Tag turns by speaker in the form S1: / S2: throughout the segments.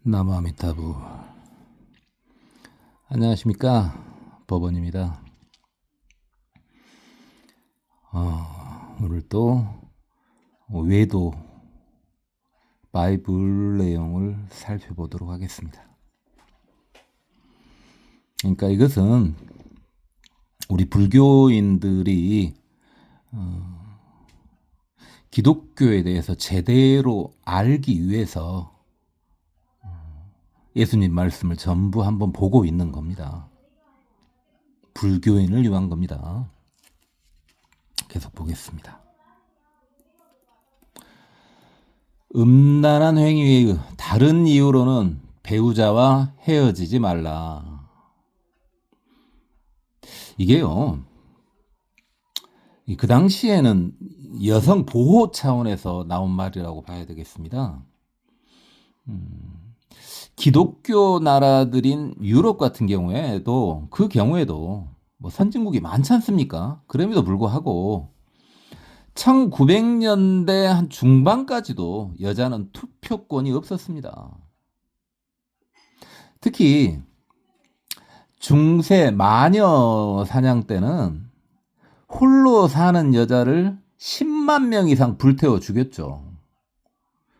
S1: 나무아미타부. 안녕하십니까, 법원입니다. 오늘 또 외도 바이블 내용을 살펴보도록 하겠습니다. 그러니까 이것은 우리 불교인들이 기독교에 대해서 제대로 알기 위해서 예수님 말씀을 전부 한번 보고 있는 겁니다. 불교인을 위한 겁니다. 계속 보겠습니다. 음란한 행위의 다른 이유로는 배우자와 헤어지지 말라. 이게요, 그 당시에는 여성 보호 차원에서 나온 말이라고 봐야 되겠습니다. 기독교 나라들인 유럽 같은 경우에도 뭐 선진국이 많지 않습니까? 그럼에도 불구하고 1900년대 한 중반까지도 여자는 투표권이 없었습니다. 특히 중세 마녀 사냥 때는 홀로 사는 여자를 10만 명 이상 불태워 죽였죠.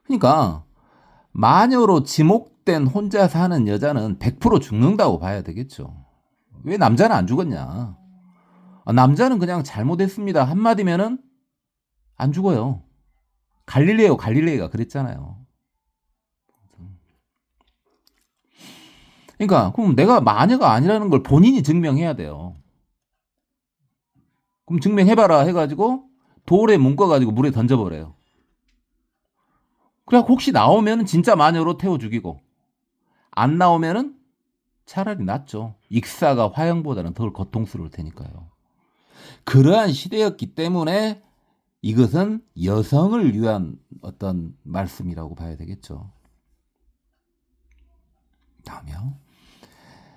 S1: 그러니까 마녀로 지목된 혼자 사는 여자는 100% 죽는다고 봐야 되겠죠. 왜 남자는 안 죽었냐? 남자는 그냥 잘못했습니다 한마디면은 안 죽어요. 갈릴레이가 그랬잖아요. 그러니까 그럼 내가 마녀가 아니라는 걸 본인이 증명해야 돼요. 그럼 증명해봐라 해가지고 돌에 묶어가지고 물에 던져버려요. 그래 혹시 나오면 진짜 마녀로 태워 죽이고 안 나오면은 차라리 낫죠. 익사가 화형보다는 덜 고통스러울 테니까요. 그러한 시대였기 때문에 이것은 여성을 위한 어떤 말씀이라고 봐야 되겠죠. 다음이요.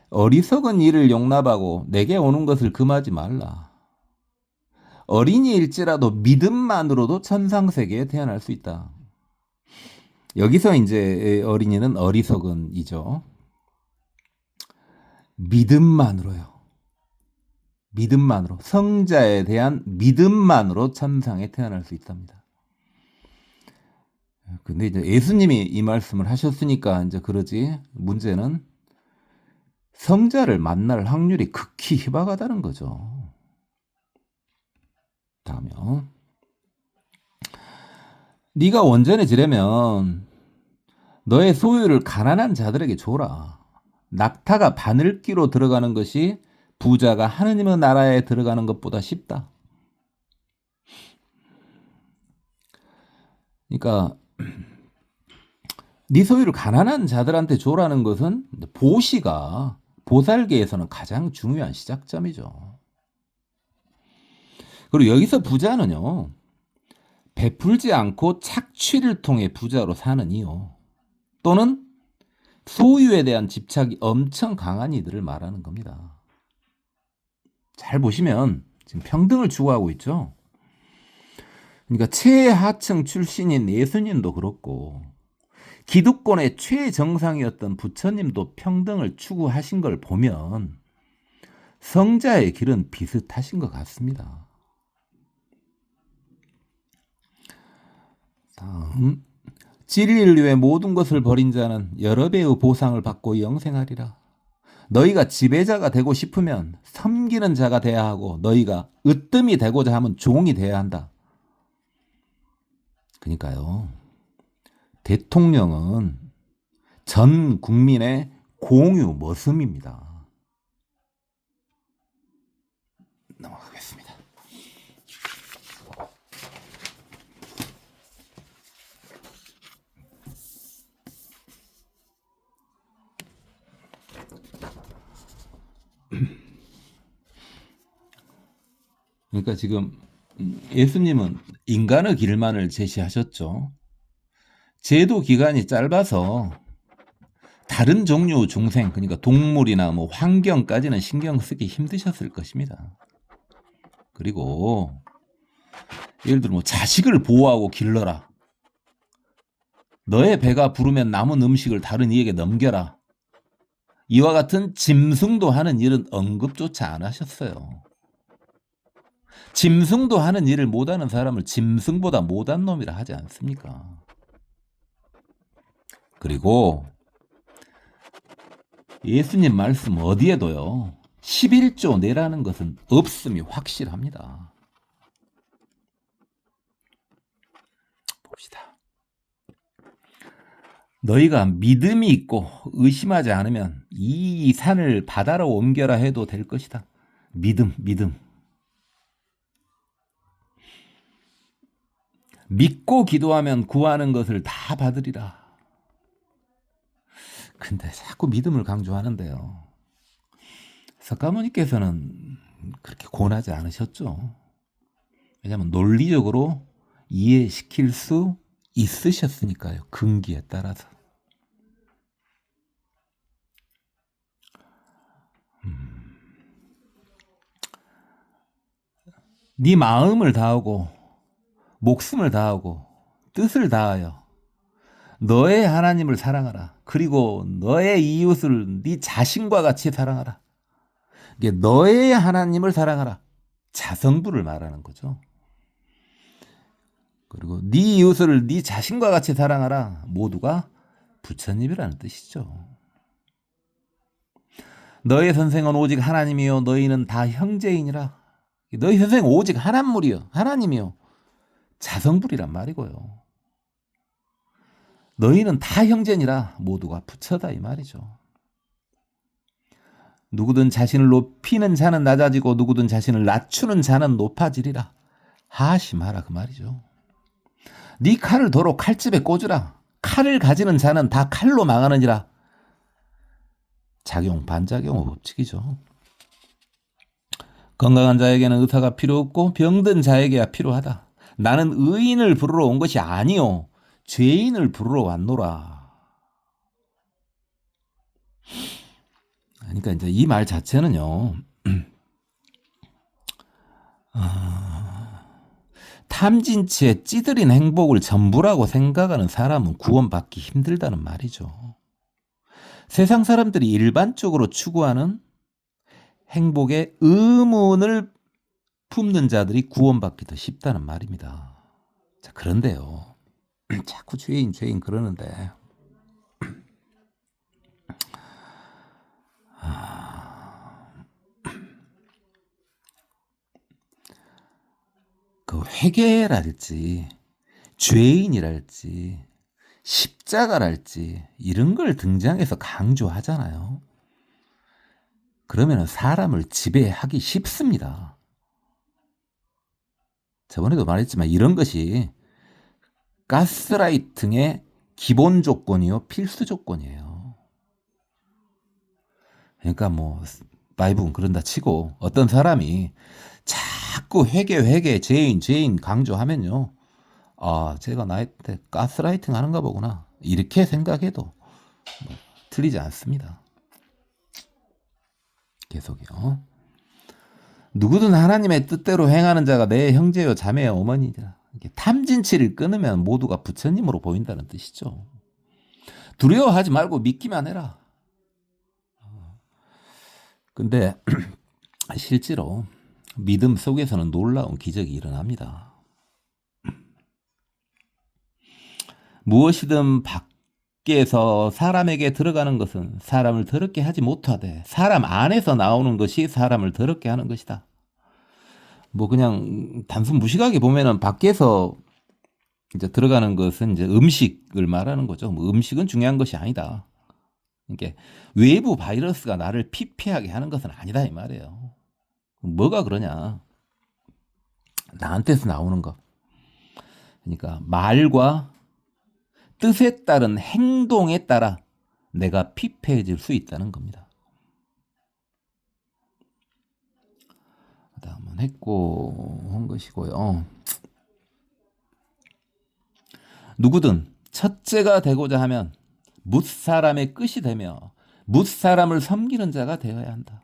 S1: 어리석은 일을 용납하고 내게 오는 것을 금하지 말라. 어린이일지라도 믿음만으로도 천상세계에 태어날 수 있다. 여기서 이제 어린이는 어리석은이죠. 믿음만으로요. 믿음만으로, 성자에 대한 믿음만으로 천상에 태어날 수 있답니다. 근데 이제 예수님이 이 말씀을 하셨으니까 이제 그러지, 문제는 성자를 만날 확률이 극히 희박하다는 거죠. 다음이요. 네가 온전해지려면 너의 소유를 가난한 자들에게 줘라. 낙타가 바늘기로 들어가는 것이 부자가 하느님의 나라에 들어가는 것보다 쉽다. 그러니까 네 소유를 가난한 자들한테 줘라는 것은 보시가 보살계에서는 가장 중요한 시작점이죠. 그리고 여기서 부자는요, 베풀지 않고 착취를 통해 부자로 사는 이유, 또는 소유에 대한 집착이 엄청 강한 이들을 말하는 겁니다. 잘 보시면 지금 평등을 추구하고 있죠. 그러니까 최하층 출신인 예수님도 그렇고 기득권의 최정상이었던 부처님도 평등을 추구하신 걸 보면 성자의 길은 비슷하신 것 같습니다. 다음, 진리를 위해 모든 것을 버린 자는 여러 배의 보상을 받고 영생하리라. 너희가 지배자가 되고 싶으면 섬기는 자가 돼야 하고 너희가 으뜸이 되고자 하면 종이 돼야 한다. 그러니까요, 대통령은 전 국민의 공유 머슴입니다. 넘어가겠습니다. 그러니까 지금 예수님은 인간의 길만을 제시하셨죠. 제도 기간이 짧아서 다른 종류 중생, 그러니까 동물이나 뭐 환경까지는 신경 쓰기 힘드셨을 것입니다. 그리고 예를 들어 뭐 자식을 보호하고 길러라. 너의 배가 부르면 남은 음식을 다른 이에게 넘겨라. 이와 같은 짐승도 하는 일은 언급조차 안 하셨어요. 짐승도 하는 일을 못하는 사람을 짐승보다 못한 놈이라 하지 않습니까? 그리고 예수님 말씀 어디에도요, 11조 내라는 것은 없음이 확실합니다. 봅시다. 너희가 믿음이 있고 의심하지 않으면 이 산을 바다로 옮겨라 해도 될 것이다. 믿음. 믿고 기도하면 구하는 것을 다 받으리라. 근데 자꾸 믿음을 강조하는데요. 석가모니께서는 그렇게 권하지 않으셨죠. 왜냐하면 논리적으로 이해시킬 수 있으셨으니까요. 근기에 따라서. 네 마음을 다하고 목숨을 다하고 뜻을 다하여 너의 하나님을 사랑하라. 그리고 너의 이웃을 네 자신과 같이 사랑하라. 이게 너의 하나님을 사랑하라. 자성부를 말하는 거죠. 그리고 네 이웃을 네 자신과 같이 사랑하라. 모두가 부처님이라는 뜻이죠. 너의 선생은 오직 하나님이요 너희는 다 형제이니라. 너희 선생 오직 하나님이요 하나님이요. 자성불이란 말이고요. 너희는 다 형제니라. 모두가 부처다 이 말이죠. 누구든 자신을 높이는 자는 낮아지고 누구든 자신을 낮추는 자는 높아지리라. 하심하라 그 말이죠. 네 칼을 도로 칼집에 꽂으라. 칼을 가지는 자는 다 칼로 망하느니라. 작용 반작용의 법칙이죠. 건강한 자에게는 의사가 필요 없고 병든 자에게야 필요하다. 나는 의인을 부르러 온 것이 아니요 죄인을 부르러 왔노라. 그러니까 이제 이 말 자체는요. 탐진치에 찌들인 행복을 전부라고 생각하는 사람은 구원받기 힘들다는 말이죠. 세상 사람들이 일반적으로 추구하는 행복의 의문을 품는 자들이 구원받기 더 쉽다는 말입니다. 자, 그런데요. 자꾸 죄인 그러는데 그 회개랄지 죄인이랄지 십자가랄지 이런 걸 등장해서 강조하잖아요. 그러면 사람을 지배하기 쉽습니다. 저번에도 말했지만 이런 것이 가스라이팅의 기본 조건이요 필수 조건이에요. 그러니까 뭐 바이브는 그런다 치고 어떤 사람이 자꾸 회개 죄인 강조하면요. 아, 제가 나한테 가스라이팅 하는가 보구나. 이렇게 생각해도 뭐 틀리지 않습니다. 계속이요. 누구든 하나님의 뜻대로 행하는 자가 내 형제요 자매요 어머니라. 탐진치를 끊으면 모두가 부처님으로 보인다는 뜻이죠. 두려워하지 말고 믿기만 해라. 근데 실제로 믿음 속에서는 놀라운 기적이 일어납니다. 무엇이든 밖에서 사람에게 들어가는 것은 사람을 더럽게 하지 못하되 사람 안에서 나오는 것이 사람을 더럽게 하는 것이다. 뭐 그냥 단순 무식하게 보면은 밖에서 이제 들어가는 것은 이제 음식을 말하는 거죠. 뭐 음식은 중요한 것이 아니다. 이게 외부 바이러스가 나를 피폐하게 하는 것은 아니다 이 말이에요. 뭐가 그러냐? 나한테서 나오는 것. 그러니까 말과 뜻에 따른 행동에 따라 내가 피폐해질 수 있다는 겁니다. 다음은 했고한 것이고요. 누구든 첫째가 되고자 하면 뭇사람의 끝이 되며 뭇사람을 섬기는 자가 되어야 한다.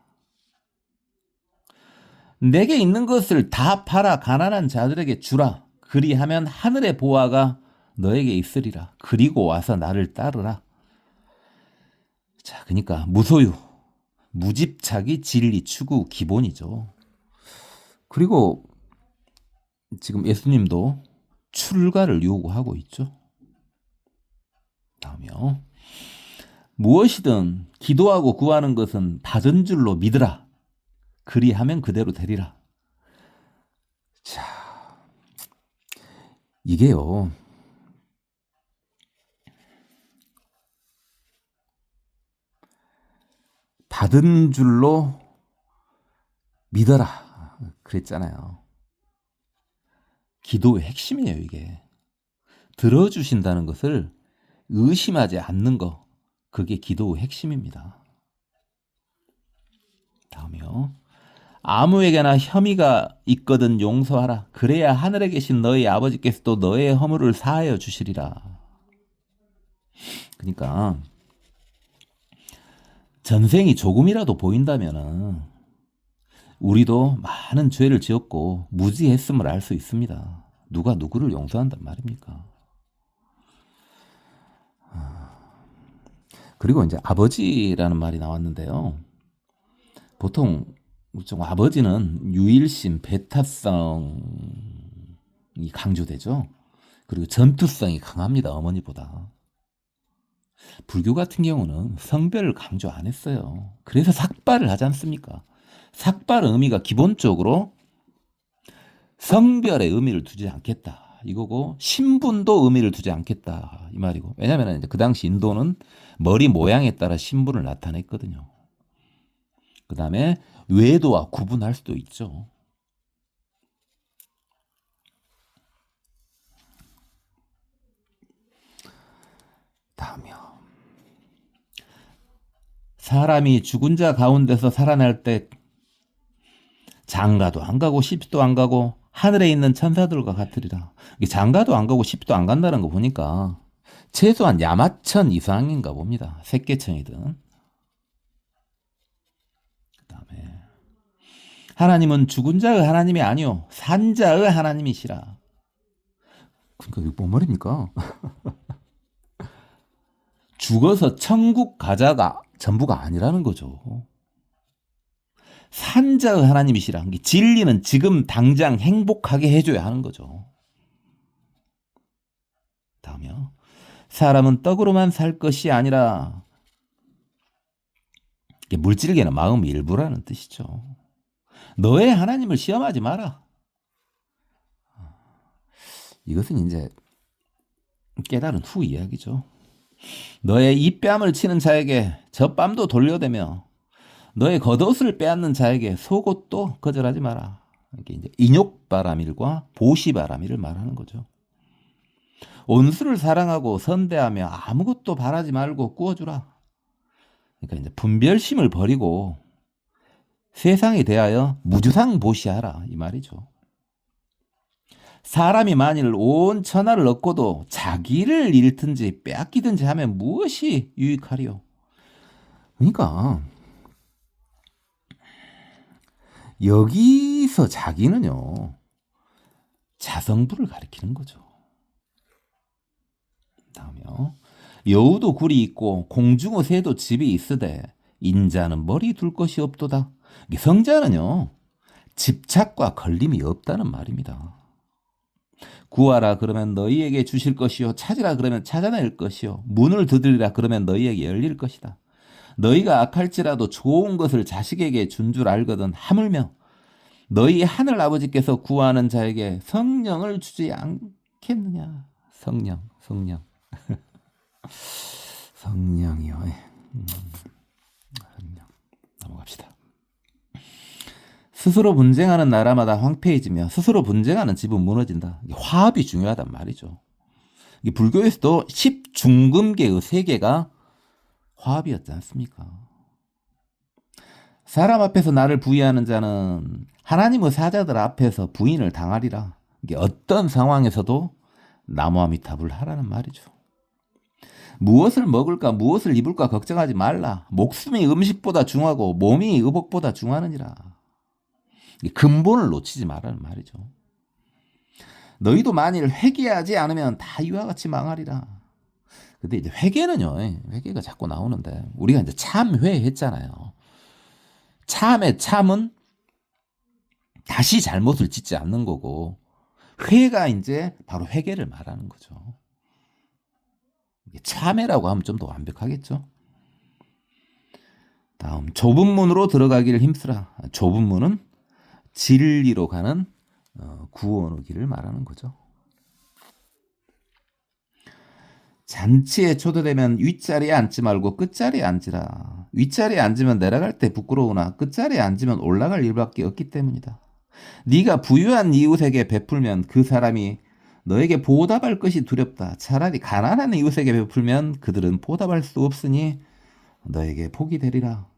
S1: 내게 있는 것을 다 팔아 가난한 자들에게 주라. 그리하면 하늘의 보화가 너에게 있으리라. 그리고 와서 나를 따르라. 자, 그러니까 무소유, 무집착이 진리 추구 기본이죠. 그리고 지금 예수님도 출가를 요구하고 있죠. 다음이요. 무엇이든 기도하고 구하는 것은 받은 줄로 믿으라. 그리하면 그대로 되리라. 자, 이게요. 받은 줄로 믿어라. 그랬잖아요. 기도의 핵심이에요, 이게. 들어주신다는 것을 의심하지 않는 거. 그게 기도의 핵심입니다. 다음이요. 아무에게나 혐의가 있거든 용서하라. 그래야 하늘에 계신 너희 아버지께서도 너의 허물을 사하여 주시리라. 그러니까 전생이 조금이라도 보인다면은 우리도 많은 죄를 지었고 무지했음을 알 수 있습니다. 누가 누구를 용서한단 말입니까? 그리고 이제 아버지라는 말이 나왔는데요. 보통 좀 아버지는 유일심, 배타성이 강조되죠. 그리고 전투성이 강합니다. 어머니보다. 불교 같은 경우는 성별을 강조 안 했어요. 그래서 삭발을 하지 않습니까? 삭발의 의미가 기본적으로 성별의 의미를 두지 않겠다. 이거고 신분도 의미를 두지 않겠다. 이 말이고. 왜냐하면 이제 그 당시 인도는 머리 모양에 따라 신분을 나타냈거든요. 그 다음에 외도와 구분할 수도 있죠. 다음이요. 사람이 죽은 자 가운데서 살아날 때 장가도 안 가고 십도 안 가고 하늘에 있는 천사들과 같으리라. 장가도 안 가고 십도 안 간다는 거 보니까 최소한 야마천 이상인가 봅니다. 색계천이든. 그 다음에 하나님은 죽은 자의 하나님이 아니요 산 자의 하나님이시라. 그러니까 이거 뭔 말입니까? 죽어서 천국 가자가 전부가 아니라는 거죠. 산 자의 하나님이시라. 진리는 지금 당장 행복하게 해줘야 하는 거죠. 다음이요. 사람은 떡으로만 살 것이 아니라 물질계는 마음 일부라는 뜻이죠. 너의 하나님을 시험하지 마라. 이것은 이제 깨달은 후 이야기죠. 너의 이 뺨을 치는 자에게 저 뺨도 돌려대며 너의 겉옷을 빼앗는 자에게 속옷도 거절하지 마라. 이게 이제 인욕바라밀과 보시바라밀을 말하는 거죠. 온수를 사랑하고 선대하며 아무것도 바라지 말고 구워주라. 그러니까 이제 분별심을 버리고 세상에 대하여 무주상보시하라 이 말이죠. 사람이 만일 온 천하를 얻고도 자기를 잃든지 빼앗기든지 하면 무엇이 유익하리요? 그러니까 여기서 자기는요 자성부를 가리키는 거죠. 다음이요. 여우도 굴이 있고 공중의 새도 집이 있으되 인자는 머리 둘 것이 없도다. 성자는요 집착과 걸림이 없다는 말입니다. 구하라 그러면 너희에게 주실 것이요 찾으라 그러면 찾아낼 것이요 문을 두드리라 그러면 너희에게 열릴 것이다. 너희가 악할지라도 좋은 것을 자식에게 준 줄 알거든 하물며 너희 하늘 아버지께서 구하는 자에게 성령을 주지 않겠느냐. 성령 성령이요. 성령. 넘어갑시다. 스스로 분쟁하는 나라마다 황폐해지며 스스로 분쟁하는 집은 무너진다. 화합이 중요하단 말이죠. 불교에서도 10중금계의 세계가 화합이었지 않습니까? 사람 앞에서 나를 부인하는 자는 하나님의 사자들 앞에서 부인을 당하리라. 이게 어떤 상황에서도 나무아미타불 하라는 말이죠. 무엇을 먹을까 무엇을 입을까 걱정하지 말라. 목숨이 음식보다 중하고 몸이 의복보다 중하느니라. 근본을 놓치지 말라는 말이죠. 너희도 만일 회개하지 않으면 다 이와 같이 망하리라. 근데 이제 회개는요, 회개가 자꾸 나오는데 우리가 이제 참회했잖아요. 참의 참은 다시 잘못을 짓지 않는 거고, 회가 이제 바로 회개를 말하는 거죠. 참회라고 하면 좀 더 완벽하겠죠. 다음, 좁은 문으로 들어가기를 힘쓰라. 좁은 문은 진리로 가는 구원의 길을 말하는 거죠. 잔치에 초대되면 윗자리에 앉지 말고 끝자리에 앉으라. 윗자리에 앉으면 내려갈 때 부끄러우나 끝자리에 앉으면 올라갈 일밖에 없기 때문이다. 네가 부유한 이웃에게 베풀면 그 사람이 너에게 보답할 것이 두렵다. 차라리 가난한 이웃에게 베풀면 그들은 보답할 수 없으니 너에게 복이 되리라.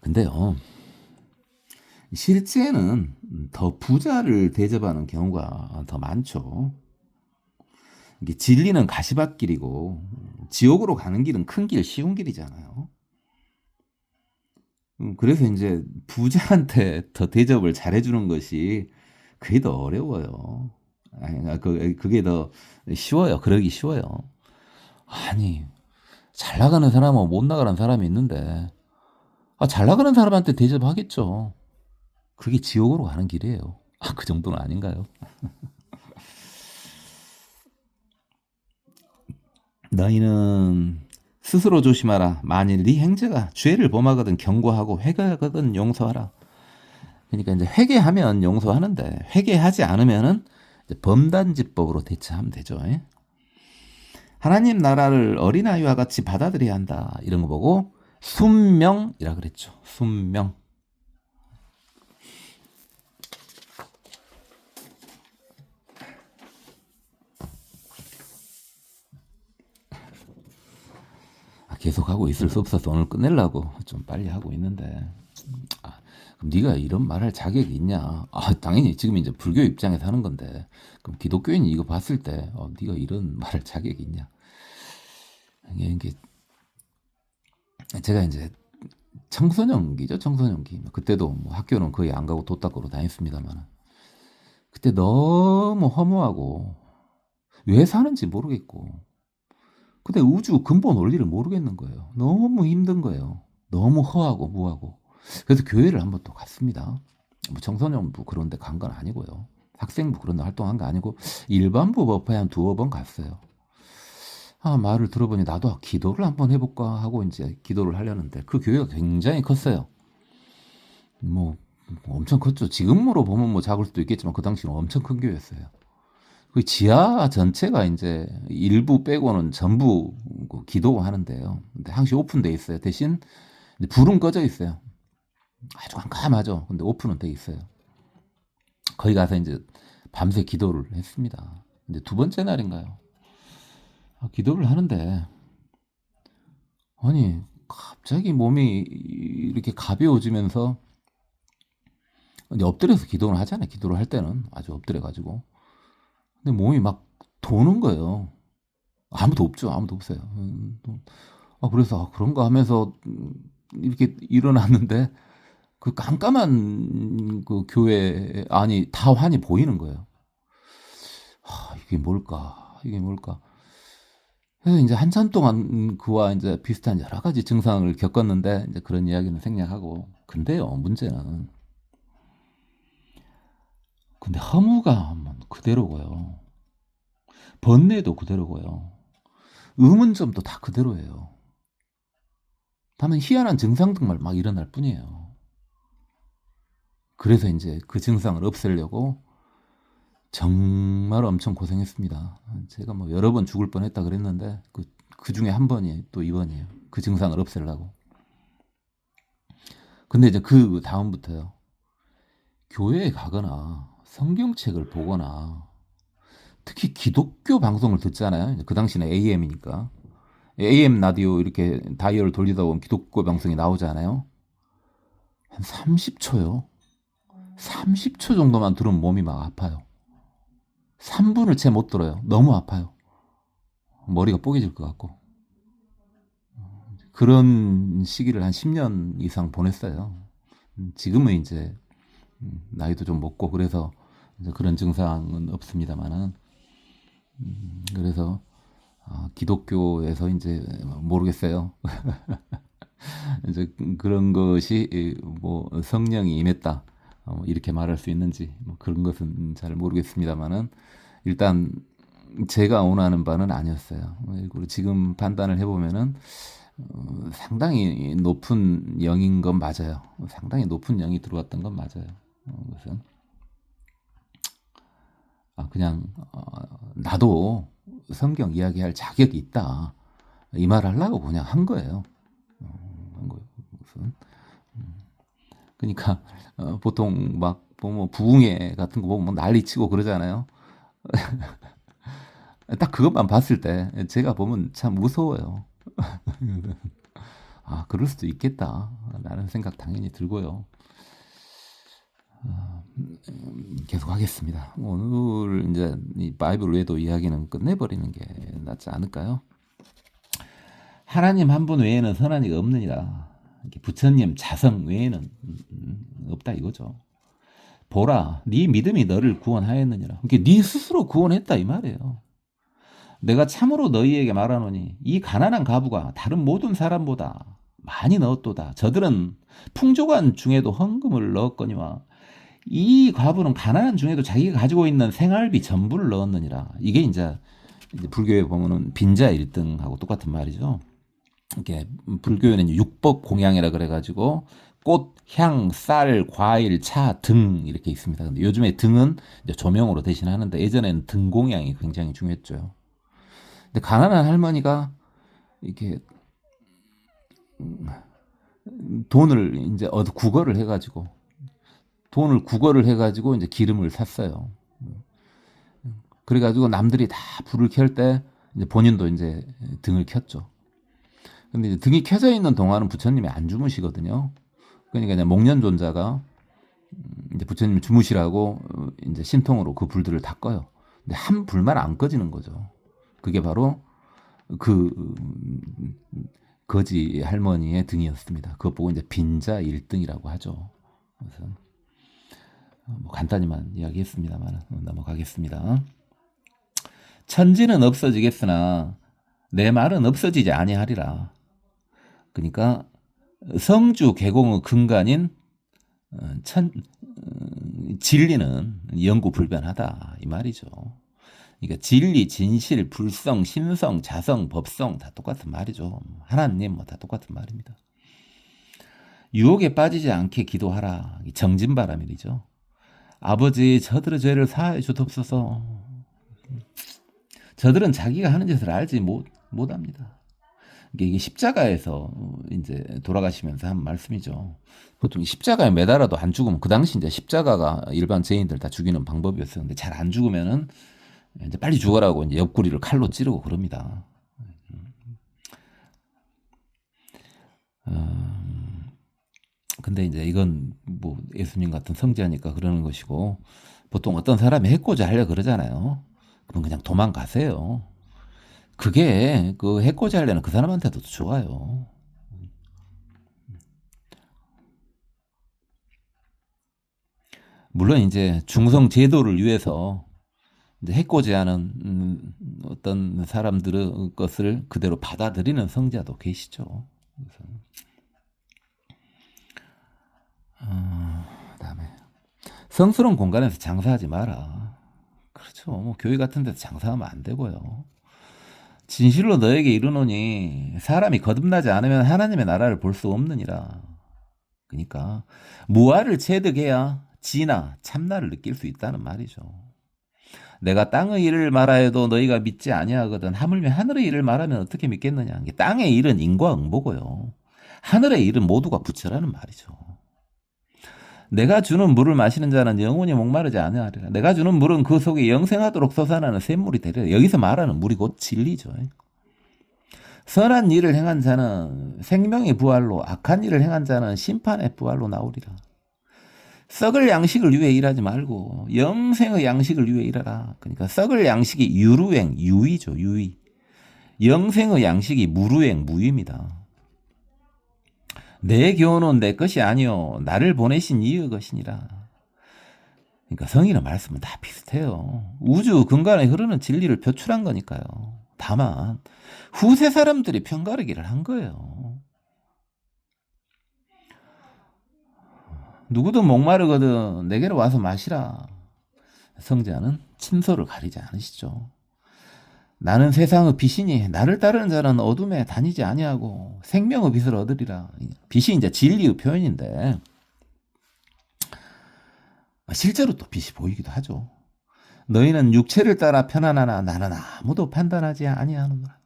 S1: 근데요, 실제는 더 부자를 대접하는 경우가 더 많죠. 이게 진리는 가시밭길이고 지옥으로 가는 길은 큰 길, 쉬운 길이잖아요. 그래서 이제 부자한테 더 대접을 잘해주는 것이 그게 더 어려워요. 그게 더 쉬워요. 그러기 쉬워요. 아니, 잘 나가는 사람하고 못 나가는 사람이 있는데, 잘 나가는 사람한테 대접하겠죠. 그게 지옥으로 가는 길이에요. 그 정도는 아닌가요? 너희는 스스로 조심하라. 만일 네 형제가 죄를 범하거든 경고하고 회개하거든 용서하라. 그러니까 이제 회개하면 용서하는데 회개하지 않으면은 범단지법으로 대처하면 되죠. 하나님 나라를 어린아이와 같이 받아들여야 한다. 이런 거 보고 순명이라 그랬죠. 순명. 계속 하고 있을 수 없어서 오늘 끝내려고 좀 빨리 하고 있는데, 그럼 네가 이런 말할 자격이 있냐? 당연히 지금 이제 불교 입장에서 하는 건데, 그럼 기독교인이 이거 봤을 때 네가 이런 말할 자격이 있냐? 이게 제가 이제 청소년기죠, 청소년기. 그때도 뭐 학교는 거의 안 가고 도 닦으러 다녔습니다만, 그때 너무 허무하고 왜 사는지 모르겠고, 근데 우주 근본 원리를 모르겠는 거예요. 너무 힘든 거예요. 너무 허하고 무하고. 그래서 교회를 한번 또 갔습니다. 뭐 청소년부 그런 데 간 건 아니고요. 학생부 그런 데 활동한 거 아니고 일반부 법회에 한 두어 번 갔어요. 말을 들어보니 나도 기도를 한번 해볼까 하고 이제 기도를 하려는데 그 교회가 굉장히 컸어요. 뭐 엄청 컸죠. 지금으로 보면 뭐 작을 수도 있겠지만 그 당시는 엄청 큰 교회였어요. 그 지하 전체가 이제 일부 빼고는 전부 기도하는데요. 근데 항시 오픈돼 있어요. 대신 불은 꺼져 있어요. 아주 깜깜하죠. 근데 오픈은 돼 있어요. 거기 가서 이제 밤새 기도를 했습니다. 근데 두 번째 날인가요? 기도를 하는데 아니 갑자기 몸이 이렇게 가벼워지면서 이제 엎드려서 기도를 하잖아요. 기도를 할 때는 아주 엎드려가지고. 근데 몸이 막 도는 거예요. 아무도 없죠. 아무도 없어요. 그래서 그런가 하면서 이렇게 일어났는데 그 깜깜한 그 교회 안이 다 환히 보이는 거예요. 이게 뭘까? 이게 뭘까? 그래서 이제 한참 동안 그와 이제 비슷한 여러 가지 증상을 겪었는데 이제 그런 이야기는 생략하고. 근데요, 문제는 근데 허무감은 그대로고요. 번뇌도 그대로고요. 의문점도 다 그대로예요. 다만 희한한 증상들만 막 일어날 뿐이에요. 그래서 이제 그 증상을 없애려고 정말 엄청 고생했습니다. 제가 뭐 여러 번 죽을 뻔했다 그랬는데 그 중에 한 번이 또 이번이에요. 그 증상을 없애려고. 근데 이제 그 다음부터요. 교회에 가거나 성경책을 보거나 특히 기독교 방송을 듣잖아요. 그 당시는 AM이니까. AM 라디오 이렇게 다이얼을 돌리다 보면 기독교 방송이 나오잖아요. 한 30초요. 30초 정도만 들으면 몸이 막 아파요. 3분을 채 못 들어요. 너무 아파요. 머리가 뽀개질 것 같고. 그런 시기를 한 10년 이상 보냈어요. 지금은 이제 나이도 좀 먹고 그래서 이제 그런 증상은 없습니다만은 그래서 기독교에서 이제 모르겠어요. 이제 그런 것이 뭐 성령이 임했다 이렇게 말할 수 있는지 뭐 그런 것은 잘 모르겠습니다만은 일단 제가 원하는 바는 아니었어요. 그리고 지금 판단을 해보면은 상당히 높은 영인 건 맞아요. 상당히 높은 영이 들어왔던 건 맞아요. 그래서 그냥 나도 성경 이야기할 자격이 있다 이 말 하려고 그냥 한 거예요. 한 거예요. 무슨 그러니까 보통 막 뭐 부흥회 같은 거 보면 난리치고 그러잖아요. 딱 그것만 봤을 때 제가 보면 참 무서워요. 그럴 수도 있겠다 라는 생각 당연히 들고요. 계속 하겠습니다. 오늘 이제 이 바이블 외에도 이야기는 끝내버리는 게 낫지 않을까요? 하나님 한 분 외에는 선한 이가 없느니라. 부처님 자성 외에는 없다 이거죠. 보라, 네 믿음이 너를 구원하였느니라. 그러니까 네 스스로 구원했다 이 말이에요. 내가 참으로 너희에게 말하노니 이 가난한 과부가 다른 모든 사람보다 많이 넣었도다. 저들은 풍족한 중에도 헌금을 넣었거니와 이 과부는 가난한 중에도 자기가 가지고 있는 생활비 전부를 넣었느니라. 이게 이제 불교에 보면은 빈자 1등하고 똑같은 말이죠. 이게 불교에는 육법 공양이라 그래가지고 꽃, 향, 쌀, 과일, 차, 등 이렇게 있습니다. 근데 요즘에 등은 이제 조명으로 대신하는데 예전에는 등 공양이 굉장히 중요했죠. 근데 가난한 할머니가 이렇게 돈을 이제 국어를 해가지고 이제 기름을 샀어요. 그래가지고 남들이 다 불을 켤 때 이제 본인도 이제 등을 켰죠. 근데 이제 등이 켜져 있는 동안은 부처님이 안 주무시거든요. 그러니까 이제 목련존자가 이제 부처님 주무시라고 이제 신통으로 그 불들을 다 꺼요. 근데 한 불만 안 꺼지는 거죠. 그게 바로 그 거지 할머니의 등이었습니다. 그것 보고 이제 빈자 1등이라고 하죠. 그래서 뭐 간단히만 이야기했습니다만 넘어가겠습니다. 천지는 없어지겠으나 내 말은 없어지지 아니하리라. 그러니까 성주 개공의 근간인 진리는 영구불변하다 이 말이죠. 그러니까 진리, 진실, 불성, 신성, 자성, 법성 다 똑같은 말이죠. 하나님 뭐 다 똑같은 말입니다. 유혹에 빠지지 않게 기도하라. 정진바람이죠. 아버지 저들의 죄를 사하여 주옵소서. 저들은 자기가 하는 짓을 알지 못합니다. 이게 십자가에서 이제 돌아가시면서 한 말씀이죠. 보통 십자가에 매달아도 안 죽으면 그 당시 이제 십자가가 일반 죄인들 다 죽이는 방법이었었는데 잘 안 죽으면은 이제 빨리 죽어라고 이제 옆구리를 칼로 찌르고 그럽니다. 근데 이제 이건 뭐 예수님 같은 성자니까 그러는 것이고 보통 어떤 사람이 해코지 하려 그러잖아요. 그럼 그냥 도망가세요. 그게 그 해코지 하려는 그 사람한테도 좋아요. 물론 이제 중성 제도를 위해서 이제 해코지하는 어떤 사람들의 것을 그대로 받아들이는 성자도 계시죠. 그래서 그다음에 성스러운 공간에서 장사하지 마라. 그렇죠. 뭐 교회 같은 데서 장사하면 안 되고요. 진실로 너에게 이르노니 사람이 거듭나지 않으면 하나님의 나라를 볼 수 없느니라. 그러니까 무아를 체득해야 진화, 참나를 느낄 수 있다는 말이죠. 내가 땅의 일을 말하여도 너희가 믿지 아니하거든. 하물며 하늘의 일을 말하면 어떻게 믿겠느냐. 땅의 일은 인과응보고요. 하늘의 일은 모두가 부처라는 말이죠. 내가 주는 물을 마시는 자는 영원히 목마르지 아니하리라. 내가 주는 물은 그 속에 영생하도록 솟아나는 샘물이 되리라. 여기서 말하는 물이 곧 진리죠. 선한 일을 행한 자는 생명의 부활로, 악한 일을 행한 자는 심판의 부활로 나오리라. 썩을 양식을 위해 일하지 말고 영생의 양식을 위해 일하라. 그러니까 썩을 양식이 유루행, 유의죠. 유의. 영생의 양식이 무루행, 무의입니다. 내 교훈은 내 것이 아니요 나를 보내신 이의 것이니라. 그러니까 성이나 말씀은 다 비슷해요. 우주 근간에 흐르는 진리를 표출한 거니까요. 다만 후세 사람들이 편가르기를 한 거예요. 누구도 목마르거든 내게로 와서 마시라. 성자는 침소를 가리지 않으시죠. 나는 세상의 빛이니 나를 따르는 자는 어둠에 다니지 아니하고 생명의 빛을 얻으리라. 빛이 이제 진리의 표현인데 실제로 또 빛이 보이기도 하죠. 너희는 육체를 따라 편안하나 나는 아무도 판단하지 아니하노라.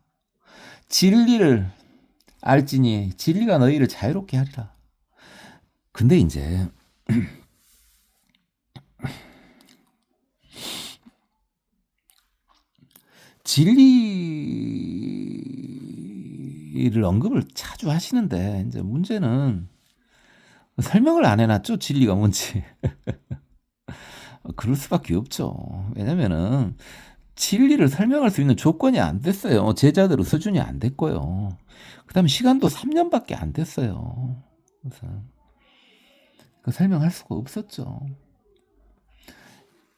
S1: 진리를 알지니 진리가 너희를 자유롭게 하리라. 근데 이제 진리를 언급을 자주 하시는데 이제 문제는 설명을 안 해놨죠. 진리가 뭔지. 그럴 수밖에 없죠. 왜냐면은 진리를 설명할 수 있는 조건이 안 됐어요. 제자들의 수준이 안 됐고요. 그다음에 시간도 3년밖에 안 됐어요. 그래서 그 설명할 수가 없었죠.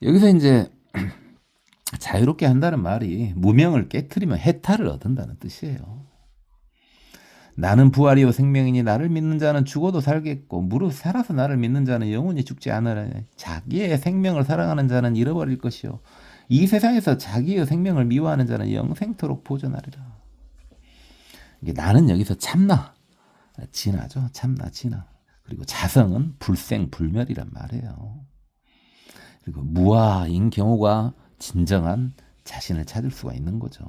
S1: 여기서 이제 자유롭게 한다는 말이 무명을 깨트리면 해탈을 얻는다는 뜻이에요. 나는 부활이요 생명이니 나를 믿는 자는 죽어도 살겠고 무릇 살아서 나를 믿는 자는 영원히 죽지 않으라. 자기의 생명을 사랑하는 자는 잃어버릴 것이요 이 세상에서 자기의 생명을 미워하는 자는 영생토록 보존하리라. 이게 나는 여기서 참나, 진하죠. 참나, 진하. 그리고 자성은 불생, 불멸이란 말이에요. 그리고 무아인 경우가 진정한 자신을 찾을 수가 있는 거죠.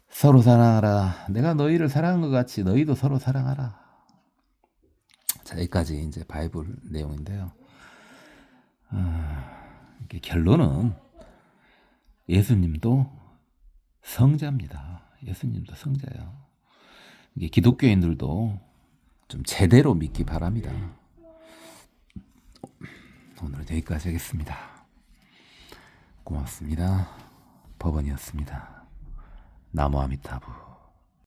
S1: 서로 사랑하라. 내가 너희를 사랑한 것 같이 너희도 서로 사랑하라. 자, 여기까지 이제 바이블 내용인데요. 결론은 예수님도 성자입니다. 예수님도 성자예요. 이게 기독교인들도 좀 제대로 믿기 바랍니다. 오늘은 여기까지 하겠습니다. 고맙습니다. 법원이었습니다. 나무 아미타부.